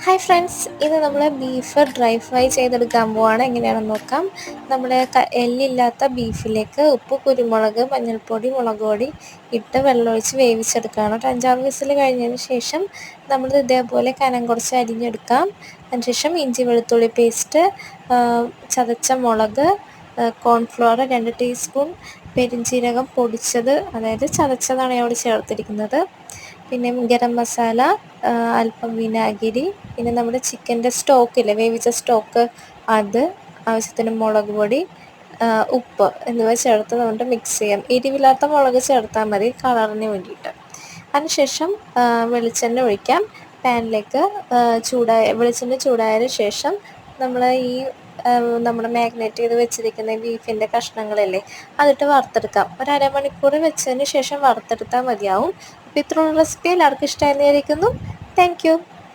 Hi friends, ഇന്ന് നമ്മൾ beef dry fry ചെയ്തെടുക്കാൻ പോവാണ്. എങ്ങനെയാണെന്ന് നോക്കാം. നമ്മുടെ എല്ലില്ലാത്ത ബീഫിലേക്ക് ഉപ്പ്, കുരുമുളക്, മഞ്ഞൾപ്പൊടി, മുളക് പൊടി ഇട്ട് വെള്ളമൊഴിച്ച് വേവിച്ചെടുക്കുകയാണ്. ഒരു 5-6 വിസിൽ കഴിഞ്ഞതിന് ശേഷം നമ്മൾ ഇതേപോലെ കനം കുറച്ച് അരിഞ്ഞെടുക്കാം. അതിനുശേഷം ഇഞ്ചി വെളുത്തുള്ളി പേസ്റ്റ്, ചതച്ച മുളക്, കോൺഫ്ലവർ 2 ടീസ്പൂൺ, പെരിഞ്ജീരകം പൊടിച്ചത്, അതായത് ചതച്ചതാണ് ഇവിടെ ചേർത്തിരിക്കുന്നത്, പിന്നെ ഗരം മസാല, അല്പം വിനാഗിരി, പിന്നെ നമ്മുടെ ചിക്കൻ്റെ സ്റ്റോക്കില്ലേ, വേവിച്ച സ്റ്റോക്ക്, അത്, ആവശ്യത്തിന് മുളക് പൊടി, ഉപ്പ് എന്നിവ ചേർത്ത് നമുക്ക് മിക്സ് ചെയ്യാം. എരിവില്ലാത്ത മുളക് ചേർത്താൽ മതി കളറിന് വേണ്ടിയിട്ട്. അതിനുശേഷം വെളിച്ചെണ്ണ ഒഴിക്കാം. പാനിലേക്ക് വെളിച്ചെണ്ണ ചൂടായതിനു ശേഷം നമ്മൾ നമ്മുടെ മാഗ്നേറ്റ് ചെയ്ത് വെച്ചിരിക്കുന്ന ബീഫിൻ്റെ കഷ്ണങ്ങളല്ലേ, അതിട്ട് വറുത്തെടുക്കാം. ഒരു അരമണിക്കൂർ വെച്ചതിന് ശേഷം വറുത്തെടുത്താൽ മതിയാവും. അപ്പോൾ ഇത്രയുള്ള റെസിപ്പി എല്ലാവർക്കും ഇഷ്ടമായിരിക്കുന്നു. Thank you.